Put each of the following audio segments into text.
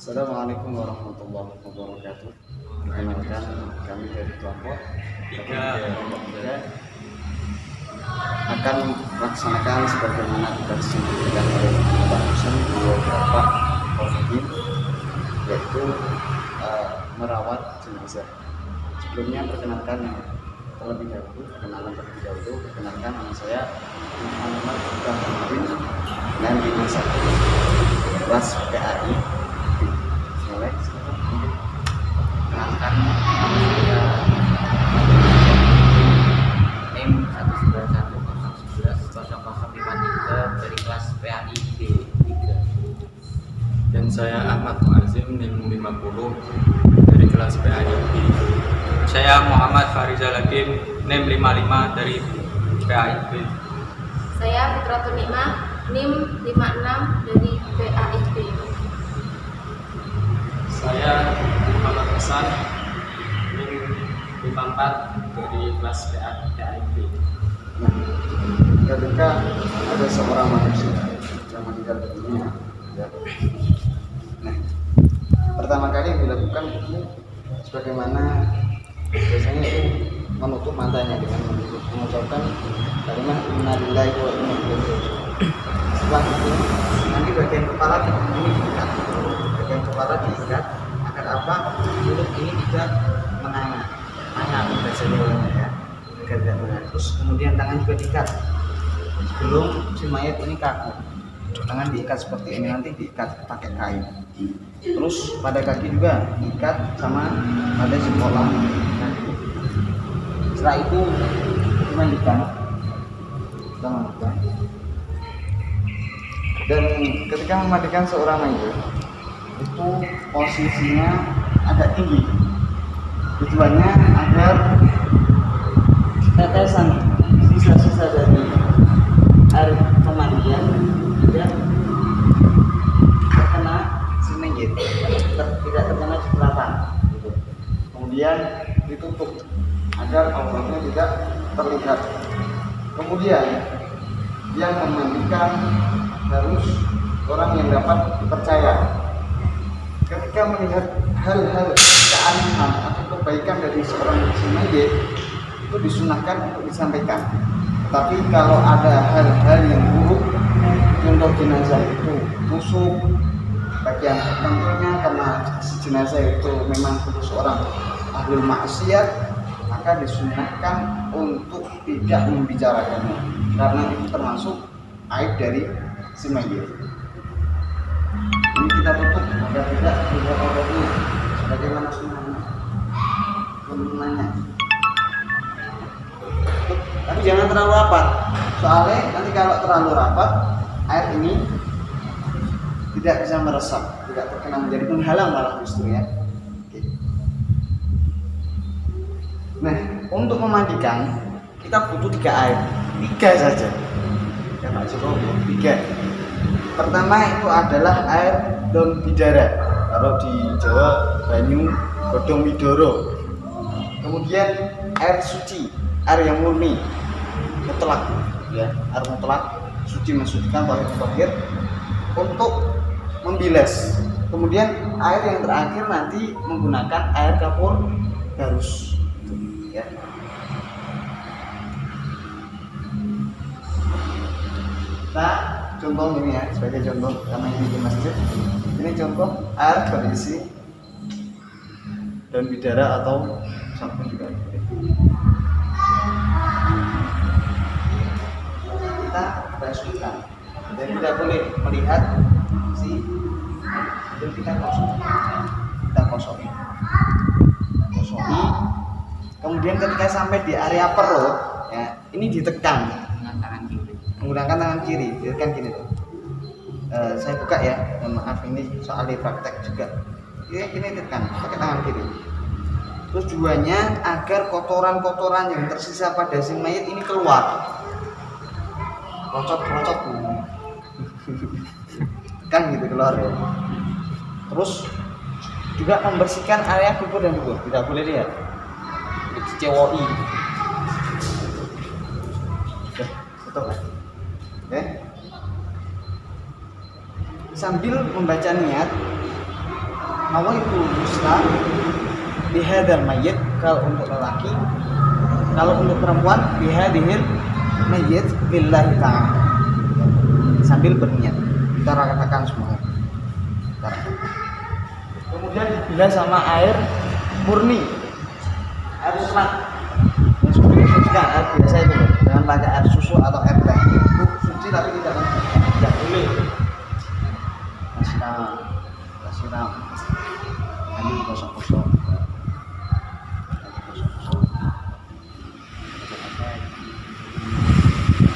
Assalamualaikum warahmatullahi wabarakatuh. Perkenalkan, kami dari kelompok 3 akan melaksanakan sebagaimana tugas yang diberikan oleh Bapak Husin di beberapa COVID, yaitu merawat jenazah. Sebelumnya perkenalkan terlebih dahulu, perkenalkan nama saya Muhammad Ibrahim dan bintang 1 kelas PAI. Perkenalkan nama saya NIM 19100110053 dari kelas PAI B3. Dan saya Ahmad Muazim NIM 50 dari kelas PAI B. Saya Muhammad Farizal Hakim NIM 55 dari PAI B. Saya Fitratul Nikmah NIM 56 dari PAI B. Saya Muhammad Hasan NIM 54 dari kelas PAI B. Nah, ketika ada seorang manusia yang meninggal dunia, ya. Nah, pertama kali yang dilakukan itu sebagaimana biasanya itu menutup matanya dengan mengucapkan kalimat innalillahi wa inna ilaihi raji'un. Setelah itu nanti bagian kepala ini diikat, agar apa? Mulut ini tidak menganga bahasa Jawanya ya, agar tidak menganga. Terus kemudian tangan juga diikat sebelum si mayat ini kaku. Tangan diikat seperti ini, nanti diikat pakai kain. Terus pada kaki juga diikat sama pada sekolah kaki. Setelah itu dimandikan, dan ketika memandikan seorang mayat itu posisinya agak tinggi, tujuannya agar tetesan sisa-sisa dari air pemandian tidak terkena si mayit, tidak terkena cipratan gitu. Kemudian ditutup agar auratnya tidak terlihat. Kemudian yang memandikan harus orang yang dapat dipercaya. Ketika melihat hal-hal keanehan atau kebaikan dari seorang mayit itu disunahkan untuk disampaikan. Tapi kalau ada hal-hal yang buruk, contoh jenazah itu busuk, bagian tertentunya karena jenazah itu memang seorang ahli maksiat, maka disunahkan untuk tidak membicarakannya karena itu termasuk aib dari si mayit. Ini kita tutup agar tidak terlihat auratnya sebagaimana sunnahnya. Tapi jangan terlalu rapat, soalnya nanti kalau terlalu rapat air ini tidak bisa meresap, tidak terkena, menjadi penghalang malah justru ya. Oke. Nah, untuk memandikan kita butuh 3 air, 3 saja. Ya Pak Joko, 3. Pertama itu adalah air daun bidara, kalau di Jawa banyu godhong widoro. Kemudian air suci, air yang murni, mutlak ya, air mutlak suci, mensucikan, tahir untuk membilas. Kemudian air yang terakhir nanti menggunakan air kapur garus ya. Nah, contoh ini ya, sebagai contoh karena ini di masjid. Ini contoh air berisi daun bidara atau sabun juga. Kita basuhkan, jadi tidak boleh melihat si itu, kita kosongi. Kemudian ketika sampai di area perut ya, ini ditekan Dengan tangan kiri. menggunakan tangan kiri, ditekan gini tuh. Saya buka ya, maaf ini soal praktek juga. Ini tekan pakai tangan kiri. Terus tujuannya agar kotoran-kotoran yang tersisa pada si mayit ini keluar. Rocot kan gitu keluar ya. Terus juga membersihkan area kubur dan dubur, tidak boleh lihat dicewoi. Betul kan? Oke. Sambil membaca niat nawaitu muslim bihadzal mayyit, kalau untuk lelaki, kalau untuk perempuan bihadhil mayyit lillahi ta'ala, sambil berniat. Kita katakan semua. Kemudian dibilas sama air murni, air serat yang sudah disucikan, air biasa itu loh, jangan pakai air susu atau air teh. Itu suci tapi tidak boleh. Siram ambil kosong-kosong.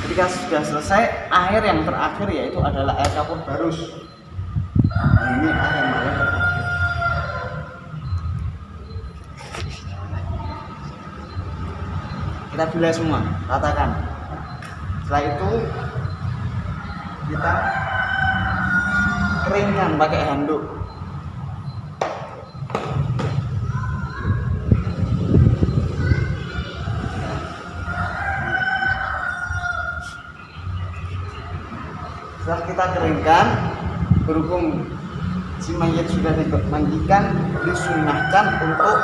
Ketika sudah selesai, air yang terakhir yaitu adalah air kapur barus. Nah, ini air yang paling terakhir. Kita bilas semua, ratakan. Setelah itu kita keringkan pakai handuk. Setelah kita keringkan, berhubung si mayit sudah dimandikan, disunahkan untuk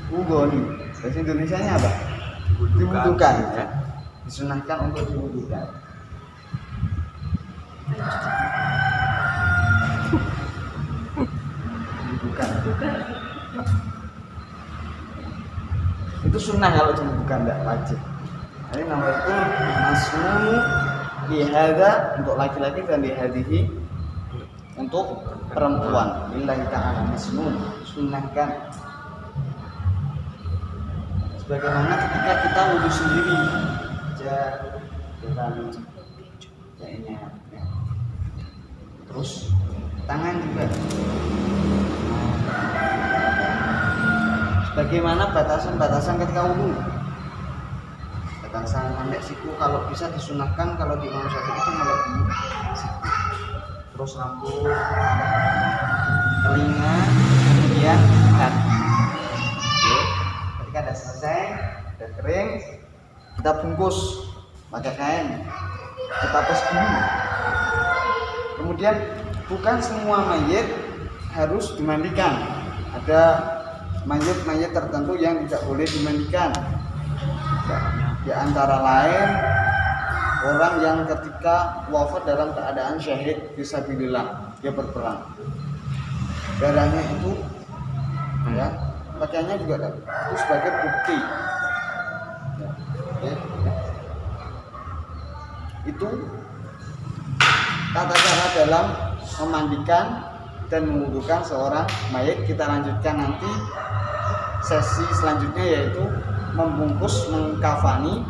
diwudoni. Bahasa Indonesianya apa? Diwudukan. Ya. Disunahkan untuk diwudukan. Itu sunnah kalau diwudukan, tidak wajib. Ini nama itu masnunu lihada untuk laki-laki dan lihadihi untuk perempuan. Lillahi ta'ala masnun, sunnahkan. Sebagaimana ketika kita wudhu sendiri, terus tangan juga. Sebagaimana batasan-batasan ketika wudhu. Batasan sampai siku kalau bisa disunahkan, kalau di Imam Syafi'i itu melebihi siku. Terus rambut, telinga, kemudian kaki. Ketika sudah selesai, sudah kering, kita bungkus pakai kain, kita pes dulu. Kemudian bukan semua mayit harus dimandikan. Ada mayit-mayit tertentu yang tidak boleh dimandikan. Di antara lain orang yang ketika wafat dalam keadaan syahid fisabilillah, dia berperang, darahnya itu ya, pakaiannya juga itu sebagai bukti ya. Itu tata cara dalam memandikan dan mengudukan seorang mayit. Kita lanjutkan nanti sesi selanjutnya, yaitu membungkus, mengkafani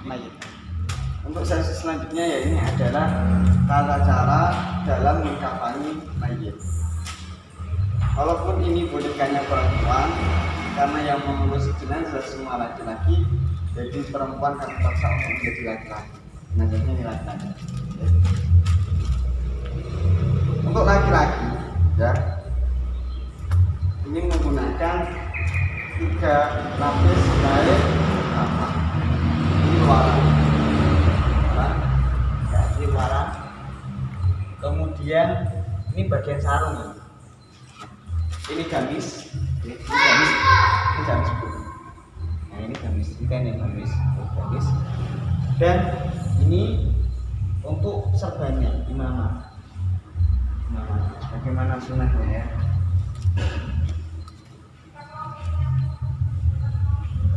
mayit. Untuk sesi selanjutnya ya ini adalah tata cara dalam mengkafani mayit. Walaupun ini bonekanya perempuan, karena yang mengurus jenazah semua laki-laki, jadi perempuan akan terpaksa untuk menjadi laki-laki. Jenazahnya ini laki-laki. Untuk laki-laki, ya, ini menggunakan 3 lapis kain kafan. Ini luaran, ini luaran. Kemudian ini bagian sarung ya. Ini gamis, ini gamis. Nah ini gamis, ini kan yang gamis. Dan ini untuk serbannya imamah. Bagaimana sunnahnya ya?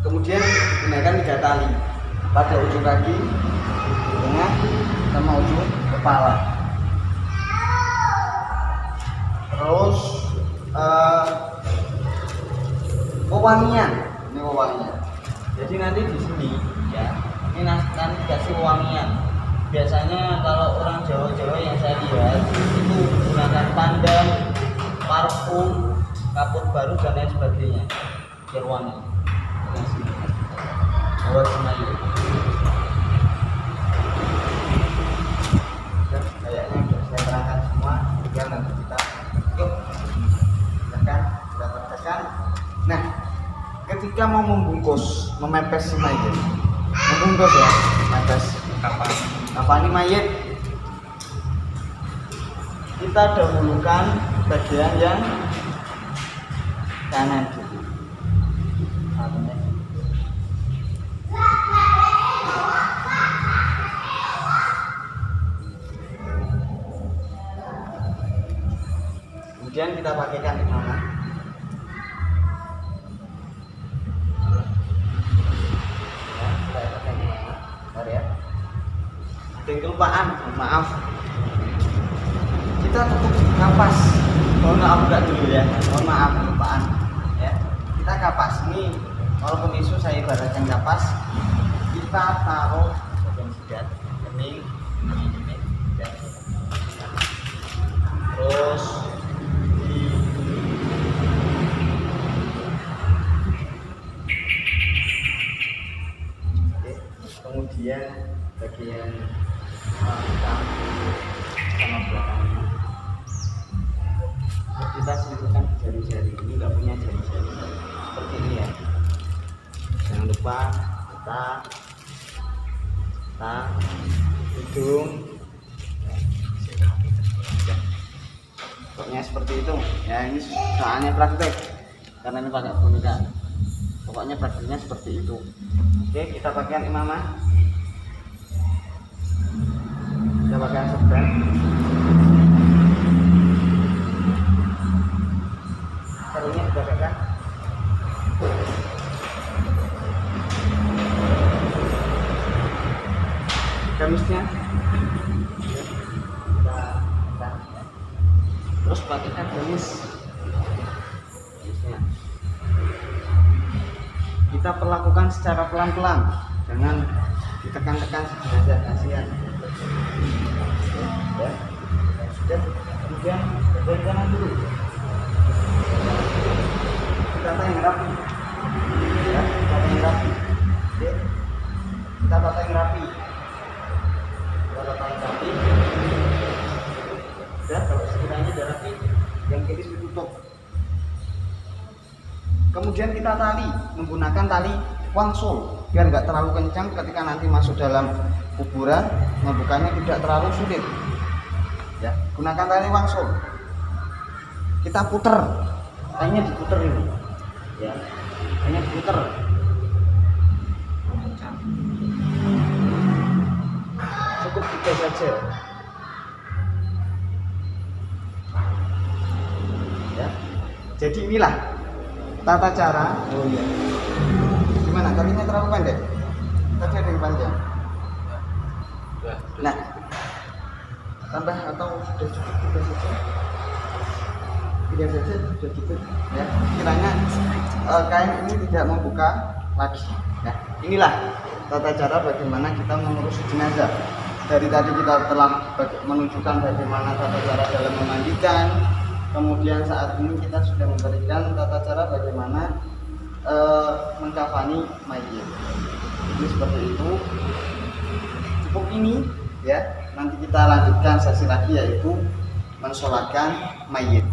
Kemudian gunakan 3 tali pada ujung kaki, tengah, sama ujung kepala. Terus wewangian, ini wewangian. Jadi nanti di sini ya, ini nanti dikasih wewangian. Biasanya kalau orang Jawa-Jawa yang saya lihat itu menggunakan pandan, parfum, kapur baru dan lain sebagainya. Biar wangi. Buat semuanya. Kayaknya sudah saya terangkan semua. Tinggal nanti kita yuk kita praktekkan. Nah, ketika mau membungkus, memepes si mayit, membungkus ya, memepes kafani mayit. kita dahulukan bagian yang kanan dulu. Kemudian kita pakaikan imamah. Ya, kita pakai imamah. Bentar ya. Ada yang kelupaan, maaf. Kita tutup kapas. Mohon maaf enggak dulu ya. Mohon maaf kelupaan. Ya. Kita kapas ini walaupun isu saya ibaratkan kapas, kita taruh bagian sidat, kening, ini, dan terus kemudian bagian belakang sama belakangnya kita selipkan jari-jari. Ini nggak punya jari-jari seperti ini ya. Jangan lupa kita hidung pokoknya seperti itu ya. Ini soalnya praktek karena ini pakai boneka. Pokoknya prakteknya seperti itu. Oke, kita pakaian imamah. Kita pakaian serban. Sarungnya kita pakai. Gamisnya. Kita. Terus pakaikan gamis. Gamisnya. Kita perlakukan secara pelan-pelan, jangan ditekan-tekan saja, kasihan. Ya, sudah. Kemudian dari kanan dulu. Kita tata yang rapi. Ya, tata yang rapi. Oke. Kita tata yang rapi. Kita tata yang rapi. Sudah, kalau sekiranya sudah rapi, yang kiri ditutup. Kemudian kita tali menggunakan tali wangsul biar nggak terlalu kencang ketika nanti masuk dalam kuburan, membukanya tidak terlalu sulit. Ya, gunakan tali wangsul. Kita puter, kayaknya diputer ini. Ya, hanya diputer. Cukup 3 saja. Ya, jadi inilah tata cara. Oh iya. Gimana? Talinya terlalu pendek? Tadi ada yang panjang. Nah, tambah atau sudah cukup 3 saja? 3 saja sudah cukup. Ya, kiranya kain ini tidak membuka lagi. Nah, inilah tata cara bagaimana kita mengurus jenazah. Dari tadi kita telah menunjukkan bagaimana tata cara dalam memandikan. Kemudian saat ini kita sudah memberikan tata cara bagaimana mengkafani mayit. Ini seperti itu. Cukup ini ya. Nanti kita lanjutkan sesi lagi yaitu mensolatkan mayit.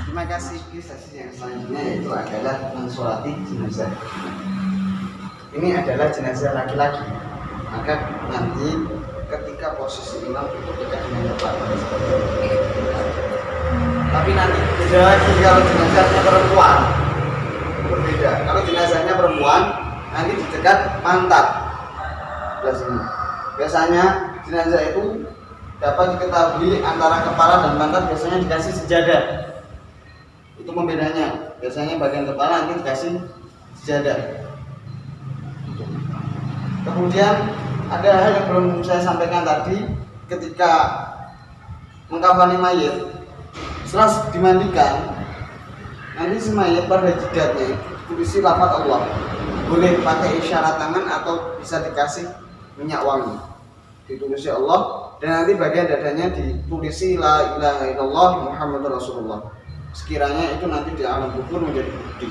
Terima kasih. Sesi yang selanjutnya yaitu adalah mensolati jenazah. Ini adalah jenazah laki-laki. Maka nanti ketika posisi imam itu dekat dengan depan seperti itu. Tapi nanti beda lagi kalau jenazahnya perempuan, berbeda. Kalau jenazahnya perempuan nanti di dekat pantat sebelah sini. Biasanya jenazah itu dapat diketahui antara kepala dan pantat biasanya dikasih sejadah. Itu pembedanya. Biasanya bagian kepala nanti dikasih sejadah. Kemudian ada hal yang belum saya sampaikan tadi ketika mengkafani mayit. Setelah dimandikan, nanti si mayit pada jidatnya tulisi lafaz Allah. Boleh pakai isyarat tangan atau bisa dikasih minyak wangi. Ditulisi Allah dan nanti bagian dadanya ditulisi la ilaha illallah Muhammadur Rasulullah. Sekiranya itu nanti di alam kubur menjadi bukti.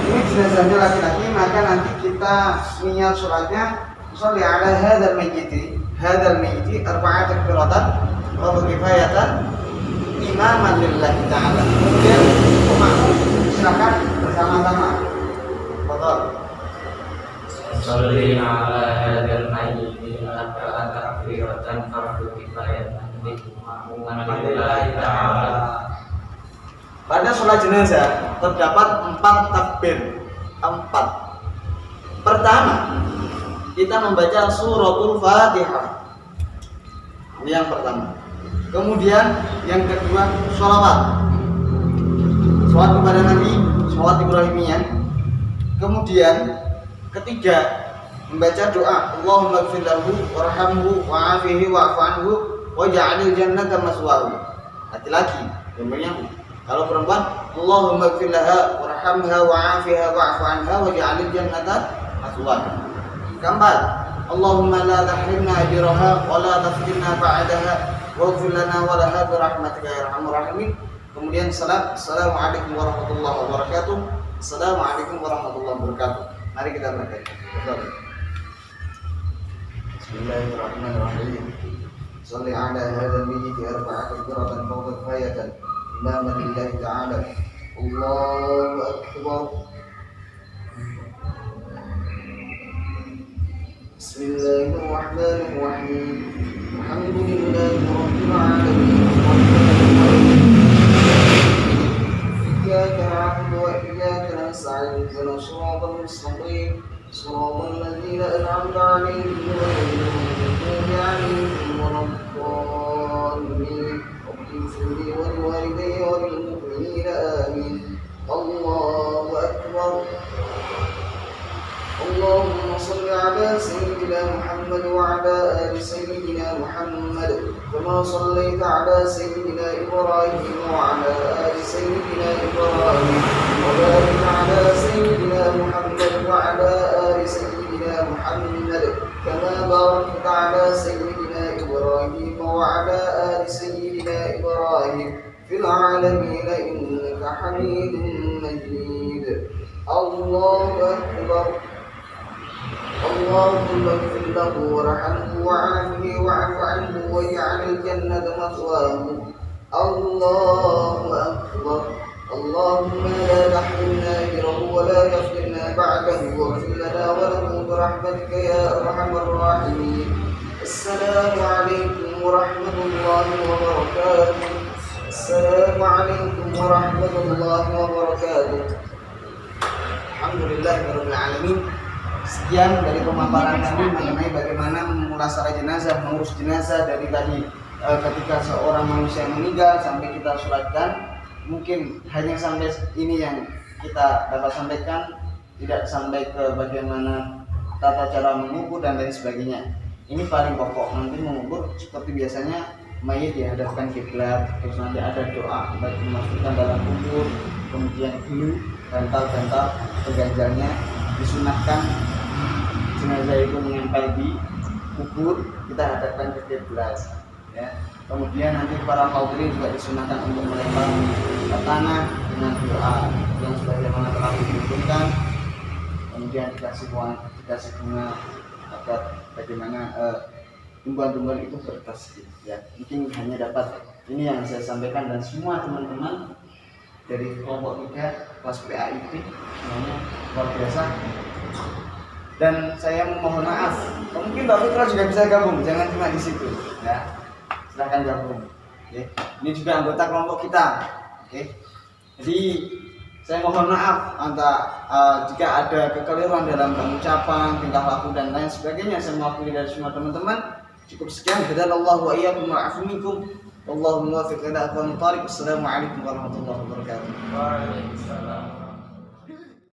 Ini jenazahnya laki-laki, maka nanti kita niat sholatnya sholli ala hadzal mayyiti arba'at takbiratan wa kifayatan imaman lillahi ta'ala. Kemudian makmum silakan bersama-sama. Betul. Sholli ala hadzal mayyiti arba'at takbiratan fardu kifayatan Pada sholat jenazah terdapat 4 takbir. 4. Pertama, kita membaca suratul Fatihah. Ini yang pertama. Kemudian yang kedua, sholawat. Sholawat kepada Nabi, sholawat Ibrahimiyah. Kemudian ketiga, membaca doa, Allahumma ighfir lahu warhamhu wa'afihi wa'fu anhu waj'alil jannata maswahu. Laki-laki, contohnya kalau perempuan, Allahumma ighfir laha warhamha wa'afiha wa'fu anha waj'alil jannata maswaha. Keempat, Allahumma la tahrimna ajraha wa la taftinna ba'daha waghfir lana wa laha bi rahmatika ya arhamar rahimin. Kemudian salat, assalamualaikum warahmatullahi wabarakatuh. Assalamualaikum warahmatullahi wabarakatuh. Mari kita berdoa. Bismillahirrahmanirrahim. Shalli ala hadzal mayyit arba'at qiratan fawqa kifayatan imaman lillahi ta'ala. Allahu akbar. Bismillahirrahmanirrahim. Alhamdulillahi rabbil alamin. إياك نعبد وإياك نستعين اهدنا الصراط المستقيم صراط الذين أنعمت عليهم غير المغضوب عليهم ولا الضالين رب اغفر لي ولوالدي وللمؤمنين آمين. الله أكبر. اللهم صل على سيدنا محمد وعلى آل سيدنا محمد كما صليت على سيدنا إبراهيم وعلى آل سيدنا إبراهيم وبارك على سيدنا محمد وعلى آل سيدنا محمد كما باركت على سيدنا إبراهيم وعلى آل سيدنا إبراهيم في العالمين إنك حميد مجيد. الله أكبر. اللهم اغفر له وارحمه وعافه واعف عنه واجعل الجنة مثواه. الله أكبر. اللهم لا تحرمنا أجره ولا تفتنا بعده واغفر لنا وله برحمتك يا أرحم الراحمين. السلام عليكم ورحمة الله وبركاته. السلام عليكم ورحمة الله وبركاته. Alhamdulillahirabbil alamin. Sekian dari pemaparan kami mengenai bagaimana memulasarah jenazah, mengurus jenazah dari tadi ketika seorang manusia meninggal sampai kita sholatkan. Mungkin hanya sampai ini yang kita dapat sampaikan, tidak sampai ke bagaimana tata cara mengubur dan lain sebagainya. Ini paling pokok. Nanti mengubur seperti biasanya mayit dihadapkan kiblat, terus nanti ada doa bagi dimasukkan dalam kubur, kemudian dulu bantal-bantal pengganjalnya disunahkan jenazah itu menempel di kubur, kita hadapkan ke kiblat ya. Kemudian nanti para hadirin juga disunahkan untuk melempar ke tanah dengan doa yang sebagaimana telah dituntunkan. Kemudian dikasih bunga agar bagaimana tumbuhan-tumbuhan itu bertasbih ya. Mungkin hanya dapat ini yang saya sampaikan, dan semua teman-teman dari kelompok 3 kelas PAIP semuanya luar biasa. Dan saya mohon maaf, mungkin Mbak Fitra juga bisa gabung, jangan cuma di situ ya, silahkan gabung. Oke. Ini juga anggota kelompok kita. Oke. Jadi saya mohon maaf jika ada kekeliruan dalam pengucapan, tingkah laku dan lain sebagainya. Saya mewakili dari semua teman-teman. Cukup sekian. Hadallahu wa iyyakum wa afu minkum. Wallahu muwaffiq ila aqwamit thariq. Assalamualaikum warahmatullahi wabarakatuh. Waalaikumsalam.